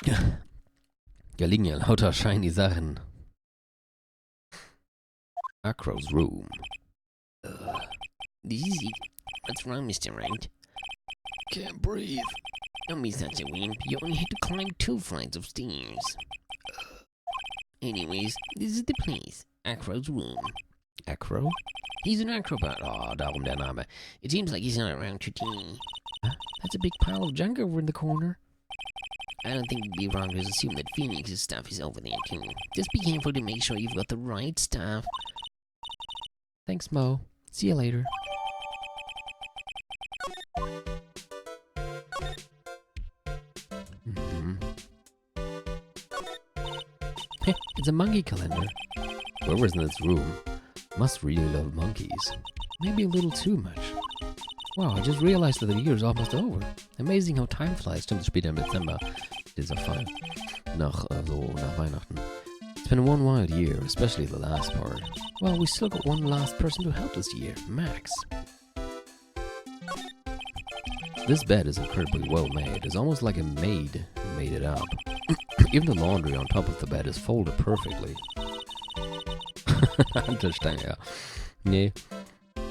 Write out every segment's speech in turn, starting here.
Da liegen ja lauter shiny Sachen. Acro's room. This is it. What's wrong, Mr. Wright? Can't breathe. Don't be such a wimp. You only had to climb 2 flights of stairs. Anyways, this is the place. Acro's room. Acro? He's an acrobat. Oh, darum der Name. It seems like he's not around today. That's a big pile of junk over in the corner. I don't think it'd be wrong to assume that Phoenix's stuff is over there too. Just be careful to make sure you've got the right stuff. Thanks, Mo. See you later. It's a monkey calendar. Whoever's in this room must really love monkeys. Maybe a little too much. Wow, I just realized that the year's almost over. Amazing how time flies. Stimmt, später im Dezember. Dieser Fall. Nach Weihnachten. It's been one wild year, especially the last part. Well, we still got one last person to help this year, Max. This bed is incredibly well made. It's almost like a maid made it up. Even the laundry on top of the bed is folded perfectly. Hantelstange, ja. Nee,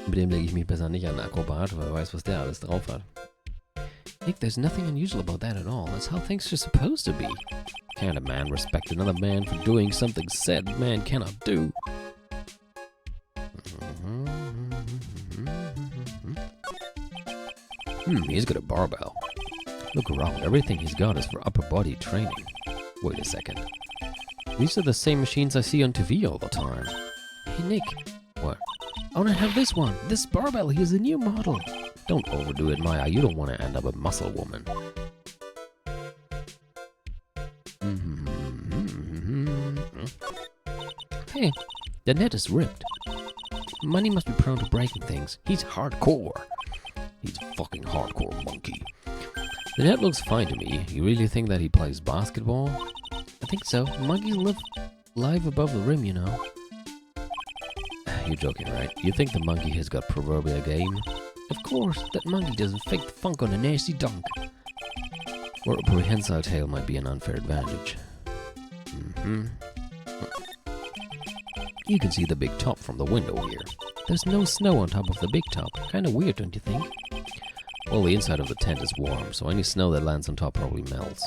mit dem lege ich mich besser nicht an Akrobat, weil er weiß, was der alles drauf hat. Nick, there's nothing unusual about that at all. That's how things are supposed to be. Can't a man respect another man for doing something said man cannot do? He's got a barbell. Look around, everything he's got is for upper body training. Wait a second. These are the same machines I see on TV all the time. Hey Nick. What? I want to have this one. This barbell, he's a new model. Don't overdo it, Maya. You don't want to end up a muscle woman. Hey, the net is ripped. Money must be prone to breaking things. He's hardcore. He's a fucking hardcore monkey. The net looks fine to me. You really think that he plays basketball? I think so. Monkeys live live above the rim, you know. You're joking, right? You think the monkey has got proverbial game? Of course, that monkey doesn't fake the funk on a nasty dunk. Or a prehensile tail might be an unfair advantage. You can see the big top from the window here. There's no snow on top of the big top. Kinda weird, don't you think? Well, the inside of the tent is warm, so any snow that lands on top probably melts.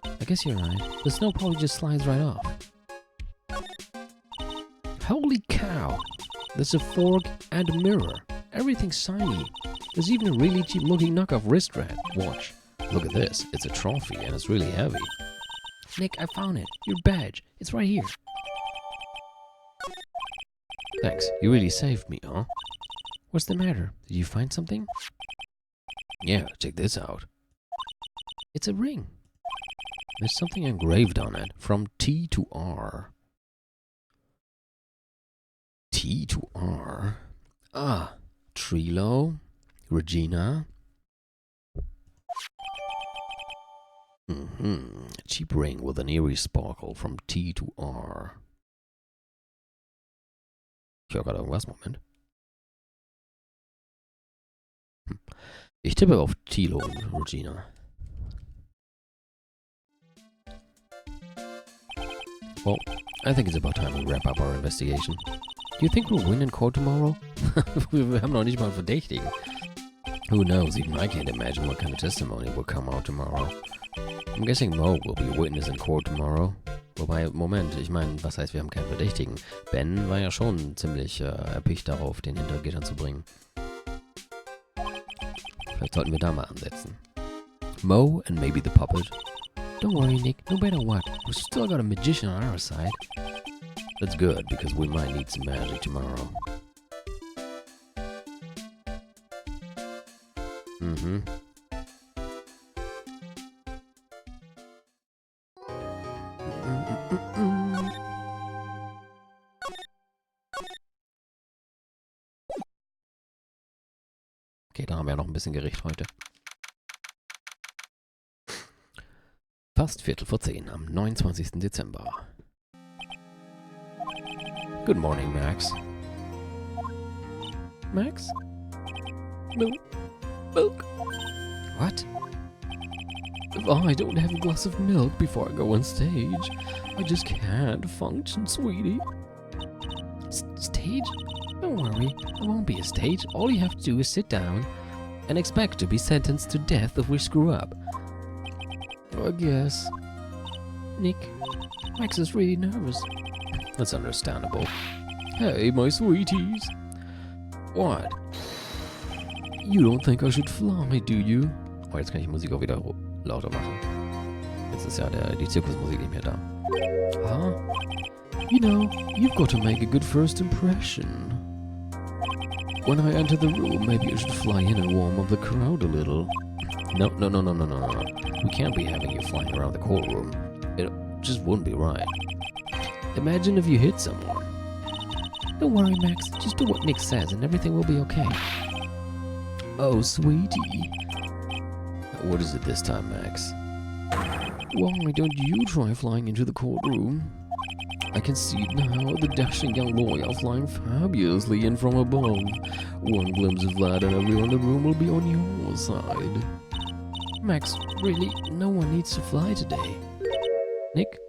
I guess you're right. The snow probably just slides right off. Holy cow! There's a fork and a mirror. Everything's shiny. There's even a really cheap looking knockoff wrist watch. Look at this. It's a trophy and it's really heavy. Nick, I found it. Your badge. It's right here. Thanks. You really saved me, huh? What's the matter? Did you find something? Yeah, check this out. It's a ring. There's something engraved on it. From T to R. T to R. Ah, Trilo, Regina. Cheap ring with an eerie sparkle from T to R. Ich höre gerade irgendwas, Moment. Ich tippe auf Tilo und Regina. Well, I think it's about time we wrap up our investigation. Do you think we'll win in court tomorrow? Wir haben noch nicht mal Verdächtigen. Who knows, even I can't imagine what kind of testimony will come out tomorrow. I'm guessing Mo will be a witness in court tomorrow. Wobei, Moment, ich meine, was heißt, wir haben keinen Verdächtigen? Ben war ja schon ziemlich erpicht darauf, den hinter Gittern zu bringen. Vielleicht sollten wir da mal ansetzen. Mo and maybe the puppet. Don't worry, Nick, no matter what, we've still got a magician on our side. That's good, because we might need some magic tomorrow. Okay, da haben wir ja noch ein bisschen Gericht heute. Fast 9:45 am 29. Dezember. Good morning, Max. Max? Milk? What? If I don't have a glass of milk before I go on stage, I just can't function, sweetie. Stage? Don't worry, it won't be a stage. All you have to do is sit down and expect to be sentenced to death if we screw up. I guess. Nick, Max is really nervous. That's understandable. Hey, my sweeties. What? You don't think I should fly, do you? Oh, jetzt kann ich die Musik auch wieder lauter machen. Jetzt ist ja die Zirkusmusik nicht mehr da. Huh? You know, you've got to make a good first impression. When I enter the room, maybe I should fly in and warm up the crowd a little. No. We can't be having you flying around the courtroom. It just wouldn't be right. Imagine if you hit someone. Don't worry, Max. Just do what Nick says and everything will be okay. Oh, sweetie. What is it this time, Max? Why don't you try flying into the courtroom? I can see it now, the dashing young lawyer flying fabulously in from above. One glimpse of that and everyone in the room will be on your side. Max, really, no one needs to fly today. Nick?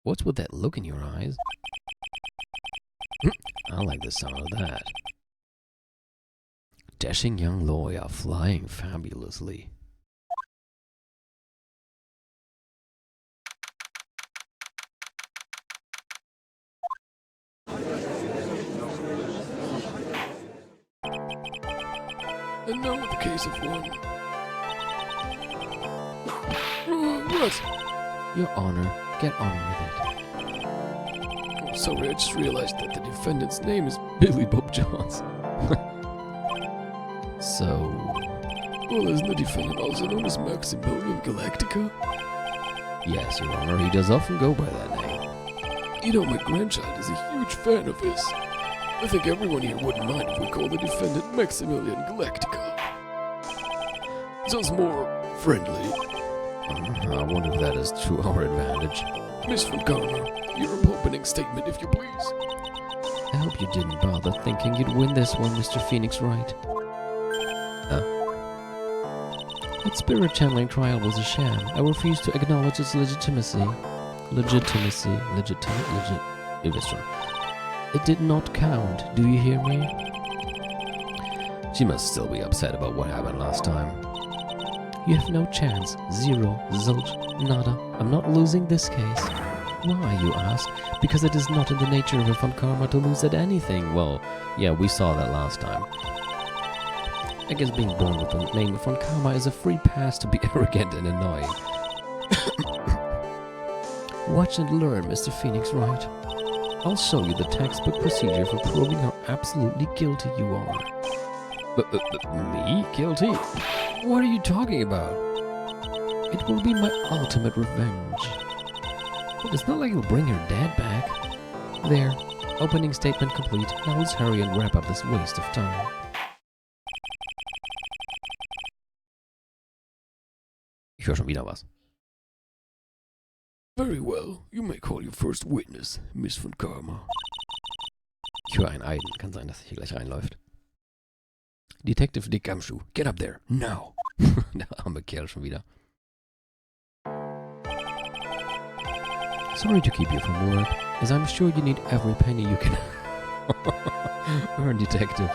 What's with that look in your eyes? I like the sound of that. Dashing young lawyer flying fabulously. And now the case of one. What? Your Honor, get on with it. Oh, sorry, I just realized that the defendant's name is Billy Bob Johns. So... Well, isn't the defendant also known as Maximilian Galactica? Yes, Your Honor, he does often go by that name. You know, my grandchild is a huge fan of his. I think everyone here wouldn't mind if we call the defendant Maximilian Galactica. Sounds more friendly. I wonder if that is to our advantage. Miss Von Karma, your opening statement, if you please. I hope you didn't bother thinking you'd win this one, Mr. Phoenix Wright. Huh? That spirit channeling trial was a sham. I refuse to acknowledge its legitimacy. Ihr wisst schon. It did not count, do you hear me? She must still be upset about what happened last time. You have no chance. Zero. Zilch. Nada. I'm not losing this case. Why, you ask? Because it is not in the nature of a Von Karma to lose at anything. Well, yeah, we saw that last time. I guess being born with the name of Von Karma is a free pass to be arrogant and annoying. Watch and learn, Mr. Phoenix Wright. I'll show you the textbook procedure for proving how absolutely guilty you are. Me? Guilty? What are you talking about? It will be my ultimate revenge. But it's not like you'll bring your dad back. There. Opening statement complete. Now let's hurry and wrap up this waste of time. Ich höre schon wieder was. Very well. You may call your first witness, Miss Von Karma. Ich höre einen Eiden. Kann sein, dass er hier gleich reinläuft. Detective Dick Gumshoe, get up there, now! Der arme Kerl schon wieder. Sorry to keep you from work, as I'm sure you need every penny you can earn, Detective.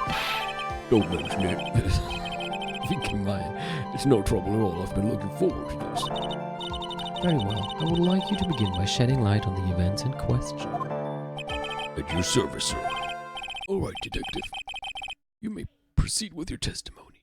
Don't mention it. Wie gemein. It's no trouble at all. I've been looking forward to this. Very well. I would like you to begin by shedding light on the events in question. At your service, sir. All right, Detective. You may proceed with your testimony.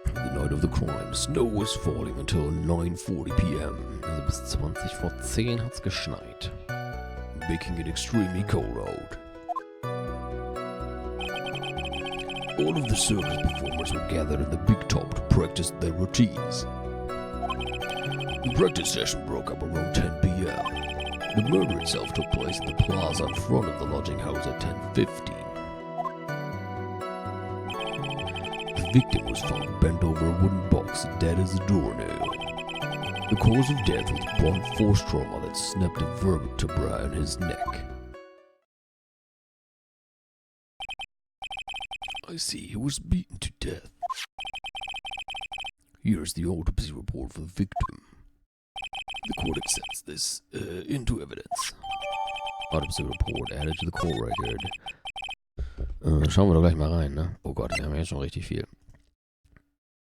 The night of the crime, snow was falling until 9:40 p.m. Also bis 20 vor 10 hat's geschneit, making it extremely cold out. All of the circus performers were gathered in the big top to practice their routines. The practice session broke up around 10 p.m. The murder itself took place in the plaza in front of the lodging house at 10:15. The victim was found bent over a wooden box, dead as a doornail. The cause of death was blunt force trauma that snapped a vertebra in his neck. I see, he was beaten to death. Here's the autopsy report for the victim. The court accepts this into evidence. Autopsy report added to the court record. Schauen wir doch gleich mal rein, ne? Oh Gott, wir haben ja schon richtig viel.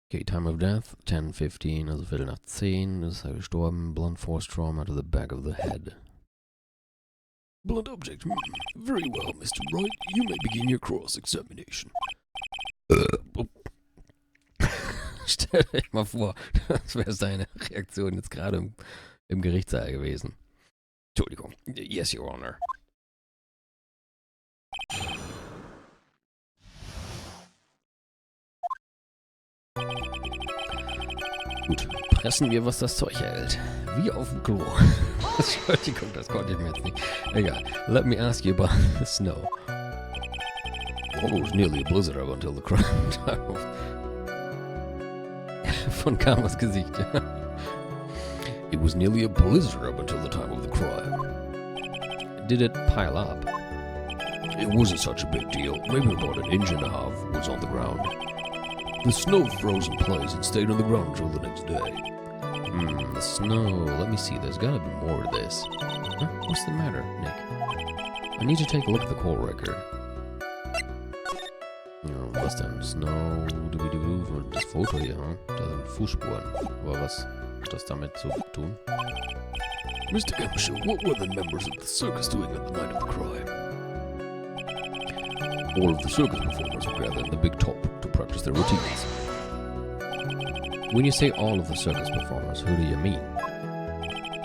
Okay, time of death, 10:15, also Viertel nach 10, ist er gestorben. Blunt force trauma to the back of the head. Blunt object, very well, Mr. Wright, you may begin your cross-examination. Stell euch mal vor, das wäre seine Reaktion jetzt gerade im Gerichtssaal gewesen. Entschuldigung. Yes, Your Honor. Gut, pressen wir, was das Zeug hält. Wie auf dem Klo. Entschuldigung, das konnte ich mir jetzt nicht. Egal. Let me ask you about the snow. Well, it was nearly a blizzard up until the crime time von Karmas Gesicht. It was nearly a blizzard up until the time of the crime. Did it pile up? It wasn't such a big deal. Maybe about an inch and a half was on the ground. The snow froze in place and stayed on the ground until the next day. The snow. Let me see. There's gotta be more to this. Huh? What's the matter, Nick? I need to take a look at the call record. Was denn? Snow, das Foto hier, hm? Da sind Fußspuren. Aber was hat das damit zu tun? Mr. Gumshoe, what were the members of the circus doing on the night of the crime? All of the circus performers were gathered in the big top to practice their routines. When you say all of the circus performers, who do you mean?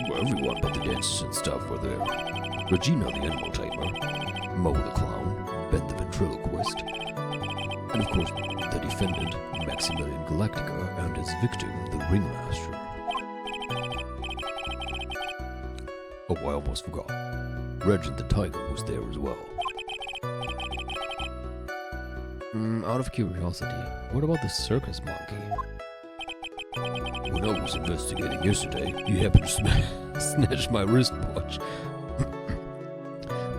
Well, everyone but the dancers and stuff were there. Regina the animal tamer, Mo the clown, Ben the ventriloquist, and of course, the defendant, Maximilian Galactica, and his victim, the ringmaster. Oh, I almost forgot. Regent the tiger was there as well. Out of curiosity, what about the circus monkey? When I was investigating yesterday, he happened to snatch my wristwatch.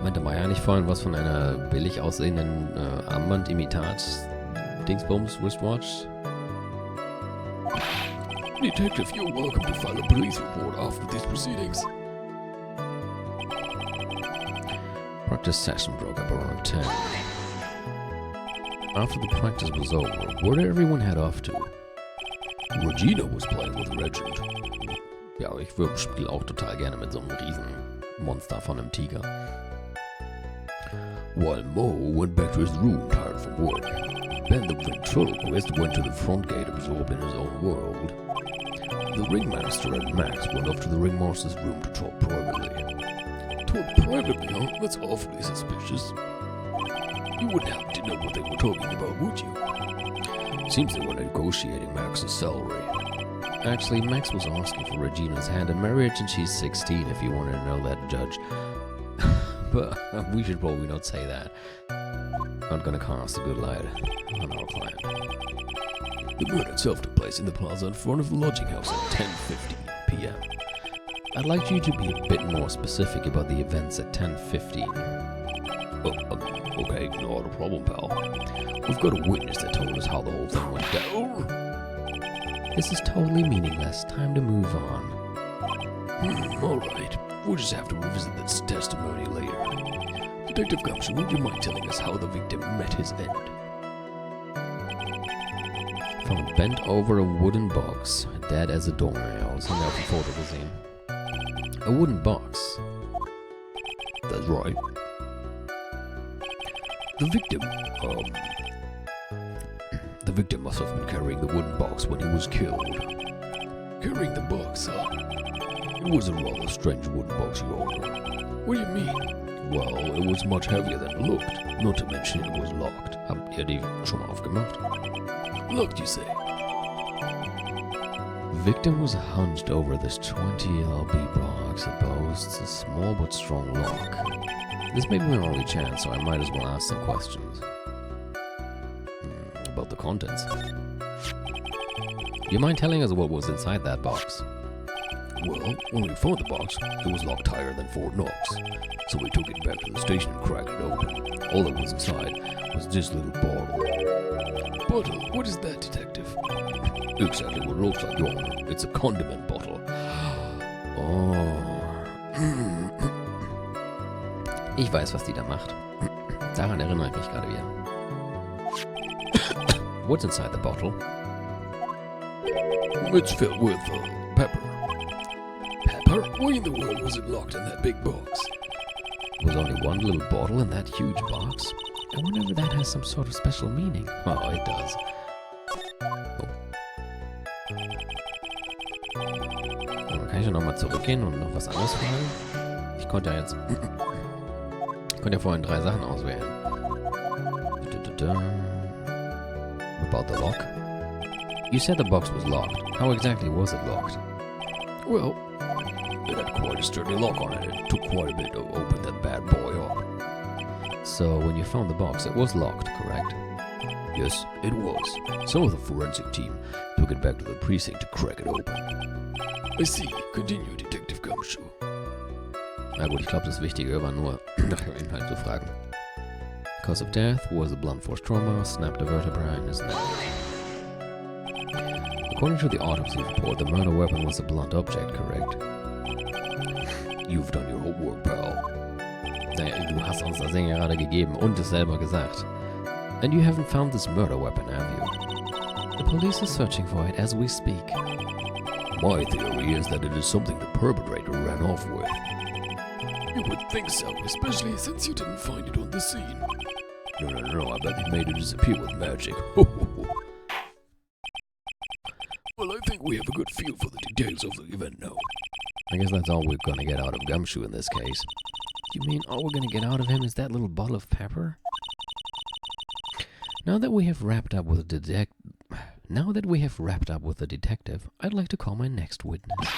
Meinte Maya nicht vorhin was von einer billig aussehenden Armband-Imitat-Dingsbums Wristwatch? Detective, you're welcome to file a police report after these proceedings. Practice session broke up around 10. After the practice was over, where did everyone head off to? Regina was playing with Regent. Ja, ich spiele auch total gerne mit so einem Riesenmonster von einem Tiger. While Mo went back to his room tired from work, Ben the ventriloquist went to the front gate absorbed in his own world. The ringmaster and Max went off to the ringmaster's room to talk privately. Talk privately, huh? That's awfully suspicious. You wouldn't happen to know what they were talking about, would you? Seems they were negotiating Max's salary. Actually, Max was asking for Regina's hand in marriage and she's 16 if you wanted to know that, Judge. But we should probably not say that. Not gonna cast a good light on our client. The murder itself took place in the plaza in front of the lodging house at 10:50 p.m. I'd like you to be a bit more specific about the events at 10:15. Okay, not a problem, pal. We've got a witness that told us how the whole thing went down. This is totally meaningless. Time to move on. Alright. We'll just have to revisit this testimony later. Detective Gumshoe, would you mind telling us how the victim met his end? Found bent over a wooden box, dead as a doornail. Das haben wir auf dem Foto gesehen. A wooden box. That's right. The victim must have been carrying the wooden box when he was killed. Carrying the box, huh? It was a rather strange wooden box, Your Honor. What do you mean? Well, it was much heavier than it looked. Not to mention it was locked. Habt ihr die schon mal aufgemacht? Locked, you say? The victim was hunched over this 20 LB box that boasts a small but strong lock. This may be my only chance, so I might as well ask some questions. About the contents. Do you mind telling us what was inside that box? Well, when we found the box, it was locked higher than Fort Knox. So we took it back to the station and cracked it open. All that was inside was this little bottle. Bottle? What is that, detective? Exactly what it looks like, Your Honor. It's a condiment bottle. Oh. Ich weiß, was die da macht. Daran erinnere ich mich gerade wieder. What's inside the bottle? It's filled with pepper. Pepper? Why in the world was it locked in that big box? Was only one little bottle in that huge box? I wonder if that has some sort of special meaning. Oh, it does. So, kann ich ja nochmal zurückgehen und noch was anderes fragen? Ich konnte ja jetzt... Ich konnte ja vorhin 3 Sachen auswählen. About the lock? You said the box was locked. How exactly was it locked? Well, It had quite a sturdy lock on it. It took quite a bit to open that bad boy up. So, when you found the box, it was locked, correct? Yes, it was. Some of the forensic team took it back to the precinct to crack it open. I see. Continue, Detective Gumshoe. Na gut, ich glaube, das Wichtige war nur, nach dem Inhalt zu fragen. Cause of death was a blunt force trauma, snapped a vertebra in his neck. According to the autopsy report, the murder weapon was a blunt object, correct? You've done your homework, pal. Naja, du hast uns das Ding gerade gegeben und es selber gesagt. And you haven't found this murder weapon, have you? The police is searching for it as we speak. My theory is that it is something the perpetrator ran off with. You would think so, especially since you didn't find it on the scene. No, I bet they made it disappear with magic. Well, I think we have a good feel for the details of the event now. I guess that's all we're gonna get out of Gumshoe in this case. You mean all we're gonna get out of him is that little bottle of pepper? Now that we have wrapped up with the detective, I'd like to call my next witness.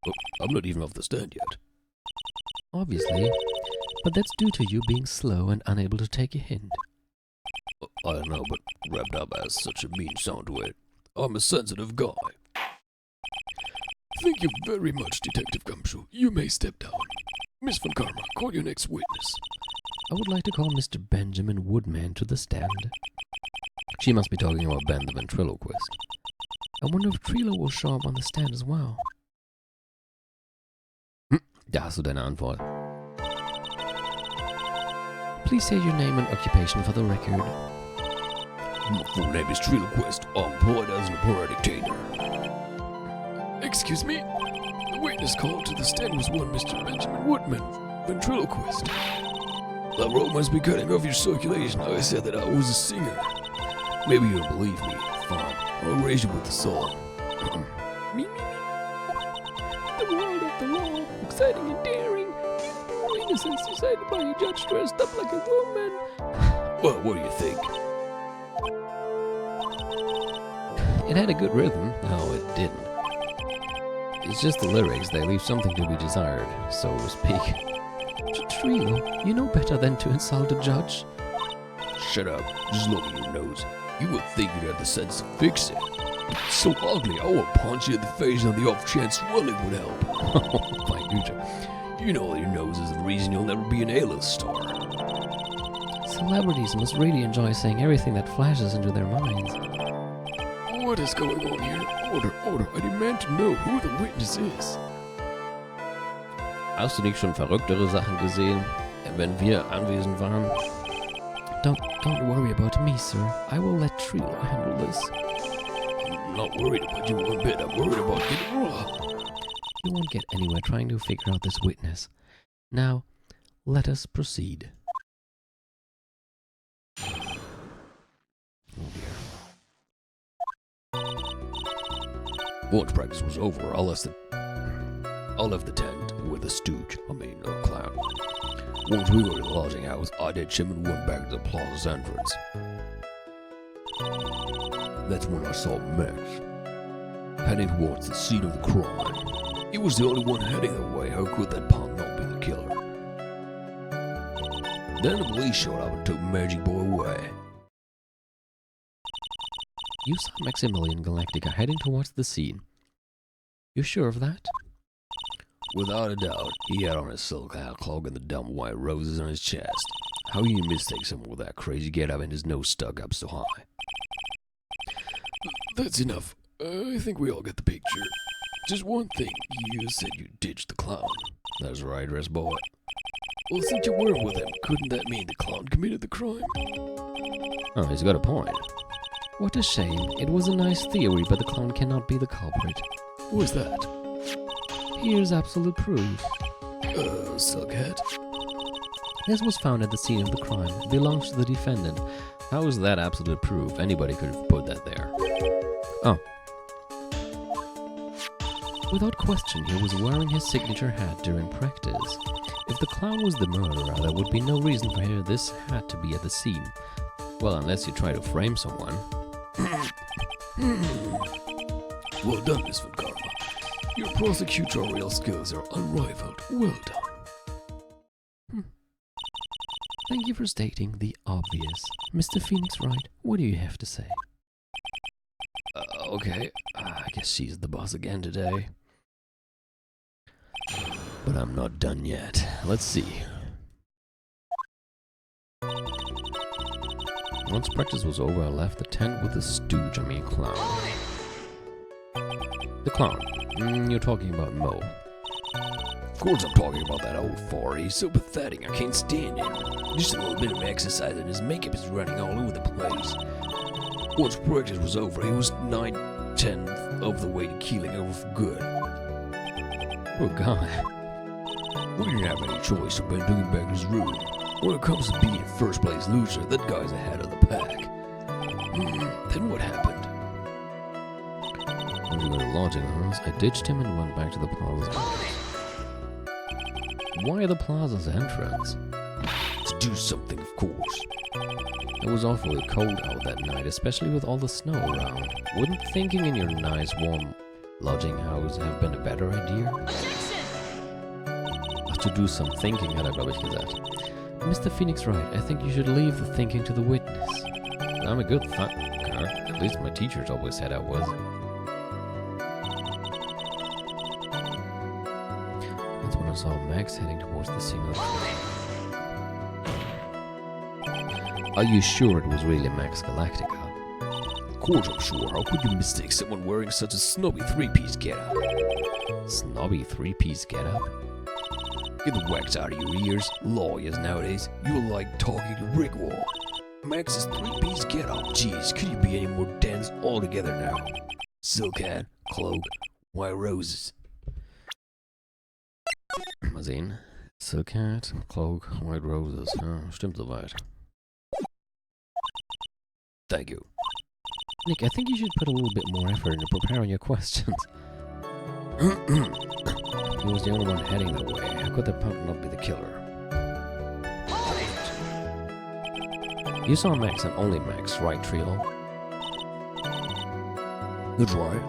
Oh, I'm not even off the stand yet. Obviously, but that's due to you being slow and unable to take a hint. I don't know, but wrapped up has such a mean sound to it. I'm a sensitive guy. Thank you very much, Detective Gumshoe. You may step down. Miss Von Karma, call your next witness. I would like to call Mr. Benjamin Woodman to the stand. She must be talking about Ben the ventriloquist. I wonder if Trilo will show up on the stand as well. Da hast du deine Antwort. Please say your name and occupation for the record. My full name is Triloquist. I'm employed as an operatic trainer. Excuse me? The witness called to the stand was one Mr. Benjamin Woodman, ventriloquist. That rope must be cutting off your circulation. I said that I was a singer. Maybe you don't believe me. Fine. I'll raise you with the song. Me. The world of the law, exciting and daring. Innocence decided by a judge dressed up like a woman. Well, what do you think? It had a good rhythm. No, it didn't. It's just the lyrics. They leave something to be desired, so to speak. Trilo, you know better than to insult a judge. Shut up. Just look at your nose. You would think you'd have the sense to fix it. It's so ugly, I would punch you in the face on the off chance swelling would help. Oh my future. You know your nose is the reason you'll never be an A-list star. Celebrities must really enjoy saying everything that flashes into their minds. What is going on here? Order. I demand to know who the witness is. Hast du nicht schon verrücktere Sachen gesehen, wenn wir anwesend waren? Don't worry about me, sir. I will let Trilo handle this. I'm not worried about you one bit. I'm worried about getting wrong. You won't get anywhere trying to figure out this witness. Now, let us proceed. Oh dear. Once practice was over, I left the tent with a stooge, clown. Once we were in the lodging house, I ditched him and went back to the plaza's entrance. That's when I saw Max, heading towards the scene of the crime. He was the only one heading that way. How could that punk not be the killer? Then the police showed up and took Magic Boy away. You saw Maximilian Galactica heading towards the scene. You sure of that? Without a doubt, he had on a silk hat cloak and the dumb white roses on his chest. How can you mistake someone with that crazy get-up and his nose stuck up so high? That's enough. I think we all get the picture. Just one thing. You said you ditched the clown. That's right, dress boy. Well, since you were with him, couldn't that mean the clown committed the crime? Oh, he's got a point. What a shame. It was a nice theory, but the clown cannot be the culprit. What's that? Here's absolute proof. Silk hat? This was found at the scene of the crime. It belongs to the defendant. How is that absolute proof? Anybody could have put that there. Oh. Without question, he was wearing his signature hat during practice. If the clown was the murderer, there would be no reason for this hat to be at the scene. Well, unless you try to frame someone. Well done, Miss Von Karma. Your prosecutorial skills are unrivaled. Well done. Thank you for stating the obvious. Mr. Phoenix Wright, what do you have to say? Okay. I guess she's the boss again today. But I'm not done yet. Let's see. Once practice was over, I left the tent with the stooge, clown. The clown. You're talking about Mo. Of course I'm talking about that old fart. He's so pathetic, I can't stand him. Just a little bit of exercise and his makeup is running all over the place. Once practice was over, he was 9/10 of the way to keeling over for good. Oh, God. We didn't have any choice, so Ben took him back to his room. When it comes to being a first-place loser, that guy's ahead of the pack. Then what happened? When we go to lodging house, I ditched him and went back to the plaza's entrance. Why the plaza's entrance? To do something, of course. It was awfully cold out that night, especially with all the snow around. Wouldn't thinking in your nice, warm lodging house have been a better idea? Ach, to do some thinking, hat glaube ich gesagt. Mr. Phoenix Wright, I think you should leave the thinking to the witness. I'm a good thinker. At least my teachers always said I was. That's when I saw Max heading towards the scene of the crime. Are you sure it was really Max Galactica? Of course I'm sure. How could you mistake someone wearing such a snobby three-piece getup? Snobby three-piece getup? Get the wax out of your ears. Lawyers nowadays, you're like talking to brick wall. Max's three-piece getup. Jeez, could you be any more dense altogether now? Silk hat, cloak, white roses. Mal sehen. Silk hat, cloak, white roses. Ja, stimmt soweit. Thank you. Nick, I think you should put a little bit more effort into preparing your questions. He was the only one heading that way. How could that punk not be the killer? You saw Max and only Max, right, Trilo? That's right.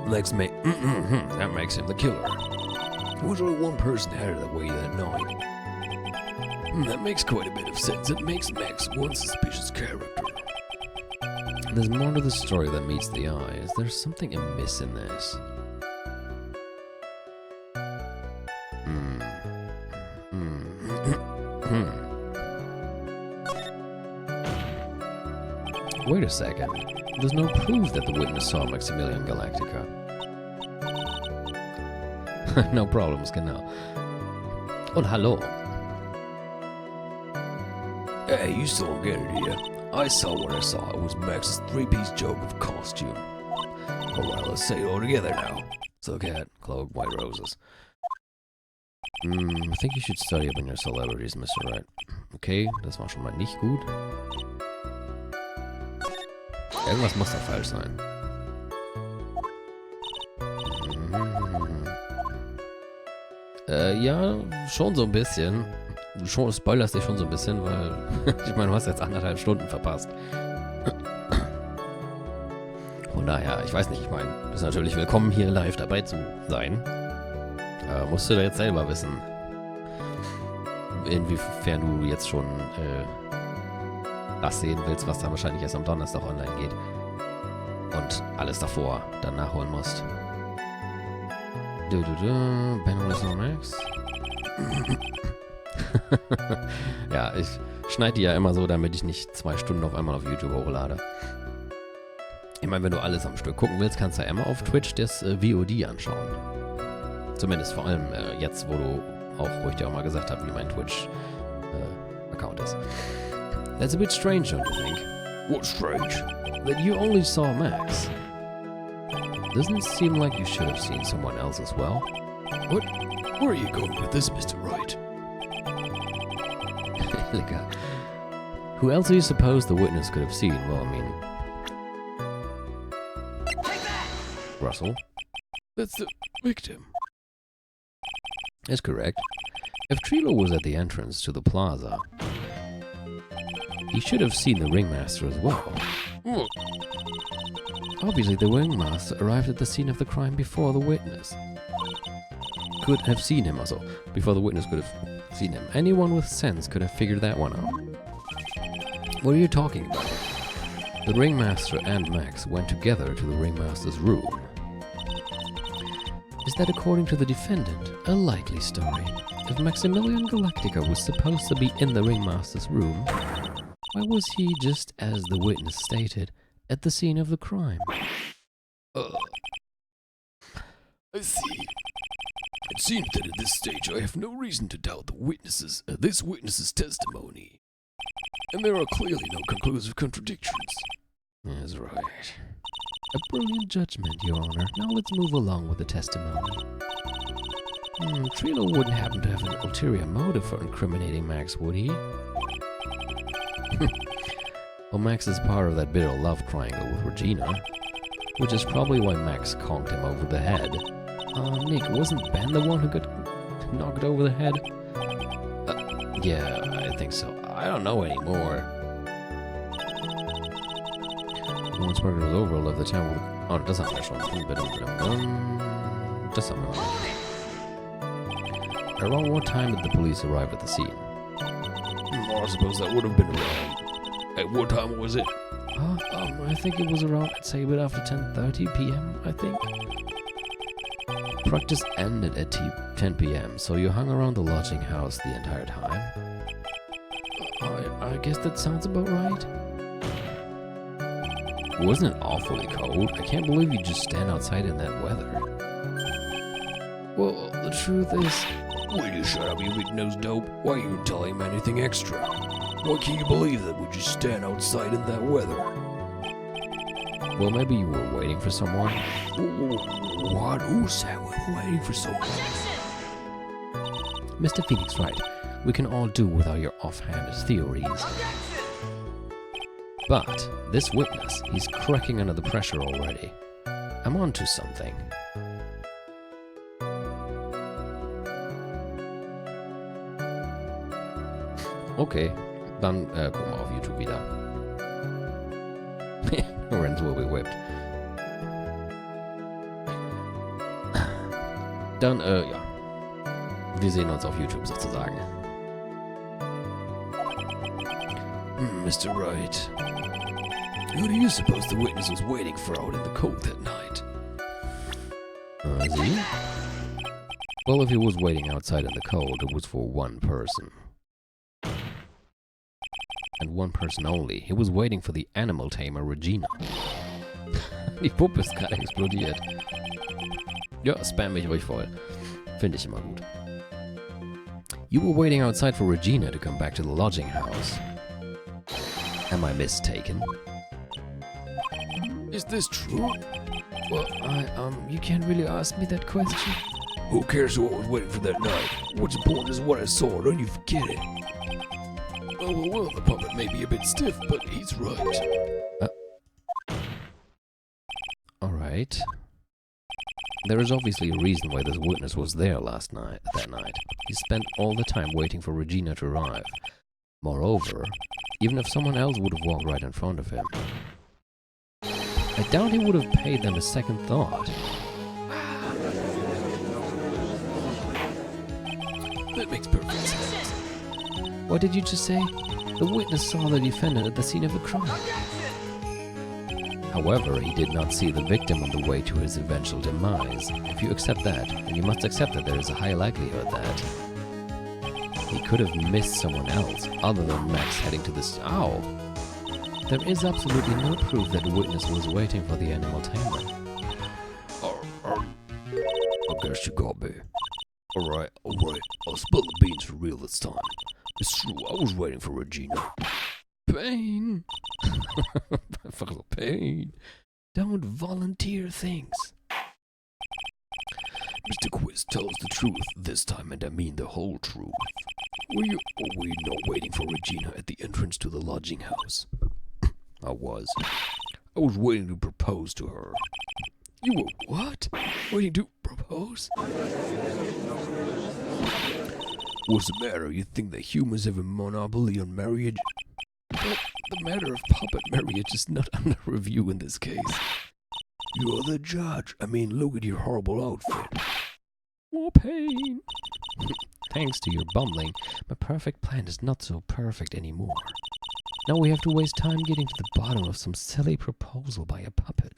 That makes him the killer. There was only one person headed that way that night. That makes quite a bit of sense. It makes Max one suspicious character. There's more to the story than meets the eye. Is there something amiss in this? Wait a second. There's no proof that the witness saw Maximilian Galactica. No problems, genau. Und hallo. Hey, you still don't get it here. I saw what I saw. It was Max's three-piece joke of costume. Alright, let's say it all together now. Silk hat, cloak, white roses. I think you should study up on your celebrities, Mr. Wright. Okay, das war schon mal nicht gut. Irgendwas muss da falsch sein. Ja, schon so ein bisschen. Du spoilerst dich schon so ein bisschen, weil ich meine, du hast jetzt 1,5 Stunden verpasst. Von daher, ich weiß nicht, ich meine, du bist natürlich willkommen, hier live dabei zu sein. Musst du da jetzt selber wissen, inwiefern du jetzt schon das sehen willst, was dann wahrscheinlich erst am Donnerstag online geht. Und alles davor dann nachholen musst. Ben only saw Max. Ja, ich schneide die ja immer so, damit ich nicht 2 Stunden auf einmal auf YouTube hochlade. Ich meine, wenn du alles am Stück gucken willst, kannst du ja immer auf Twitch das VOD anschauen. Zumindest vor allem jetzt, wo du auch, wo ich dir auch mal gesagt habe, wie mein Twitch-Account ist. That's a bit strange, don't you think? What's strange? That you only saw Max. Doesn't it seem like you should have seen someone else as well? What? Where are you going with this, Mr. Wright? Lecker. Who else do you suppose the witness could have seen? Well, I mean... Russell? That's the victim. Is correct. If Trilo was at the entrance to the plaza, he should have seen the ringmaster as well. What? Obviously, the ringmaster arrived at the scene of the crime before the witness could have seen him. Also, before the witness could have seen him. Anyone with sense could have figured that one out. What are you talking about? The ringmaster and Max went together to the ringmaster's room. Is that, according to the defendant, a likely story? If Maximilian Galactica was supposed to be in the ringmaster's room, why was he, just as the witness stated, at the scene of the crime? I see. It seems that at this stage I have no reason to doubt this witness's testimony. And there are clearly no conclusive contradictions. That's right. A brilliant judgment, Your Honor. Now let's move along with the testimony. Trilo wouldn't happen to have an ulterior motive for incriminating Max, would he? Well, Max is part of that bitter love triangle with Regina, which is probably why Max conked him over the head. Nick, wasn't Ben the one who got knocked over the head? Yeah, I think so. I don't know anymore. Once murder was over, I left the town with... Oh, das haben wir schon. Das haben wir noch. Around what time did the police arrive at the scene? I suppose that would have been around. At what time was it? I think it was around, I'd say, a bit after 10:30 p.m., I think. Practice ended at 10 p.m., so you hung around the lodging house the entire time? I guess that sounds about right. Wasn't it awfully cold? I can't believe you just stand outside in that weather. Well, the truth is... Will you shut up, you big-nosed dope? Why are you telling him anything extra? Why can't you believe that we just stand outside in that weather? Well, maybe you were waiting for someone. What? Who said we were waiting for someone? Mr. Phoenix, right. We can all do without your offhand theories. But this witness, he's cracking under the pressure already. I'm onto something. Okay, dann gucken wir auf YouTube wieder. Lorenz will be whipped. Dann, ja. Wir sehen uns auf YouTube sozusagen. Mr. Wright, who do you suppose the witness was waiting for out in the cold that night? Is he? Well, if he was waiting outside in the cold, it was for one person. And one person only. He was waiting for the animal tamer Regina. Die Puppe ist gerade explodiert. Ja, spam mich ruhig voll. Finde ich immer gut. You were waiting outside for Regina to come back to the lodging house. Am I mistaken? Is this true? Well, you can't really ask me that question. Who cares who I was waiting for that night? What's important is what I saw, don't you forget it. Well, the puppet may be a bit stiff, but he's right. Alright. There is obviously a reason why this witness was there that night. He spent all the time waiting for Regina to arrive. Moreover, even if someone else would have walked right in front of him, I doubt he would have paid them a second thought. That makes perfect sense. What did you just say? The witness saw the defendant at the scene of the crime. However, he did not see the victim on the way to his eventual demise. If you accept that, then you must accept that there is a high likelihood that he could have missed someone else other than Max heading to this. Ow! There is absolutely no proof that the witness was waiting for the animal tamer. I guess you got me. Alright, I'll spill the beans for real this time. It's true, I was waiting for Regina. Pain! Fucking pain. Don't volunteer things. Mr. Quiz, tell us the truth this time, and I mean the whole truth. Were you or were you not waiting for Regina at the entrance to the lodging house? I was. I was waiting to propose to her. You were what? Waiting to propose? What's the matter? You think that humans have a monopoly on marriage? Well, the matter of puppet marriage is not under review in this case. You're the judge. I mean, look at your horrible outfit. More pain. Thanks to your bumbling, my perfect plan is not so perfect anymore. Now we have to waste time getting to the bottom of some silly proposal by a puppet.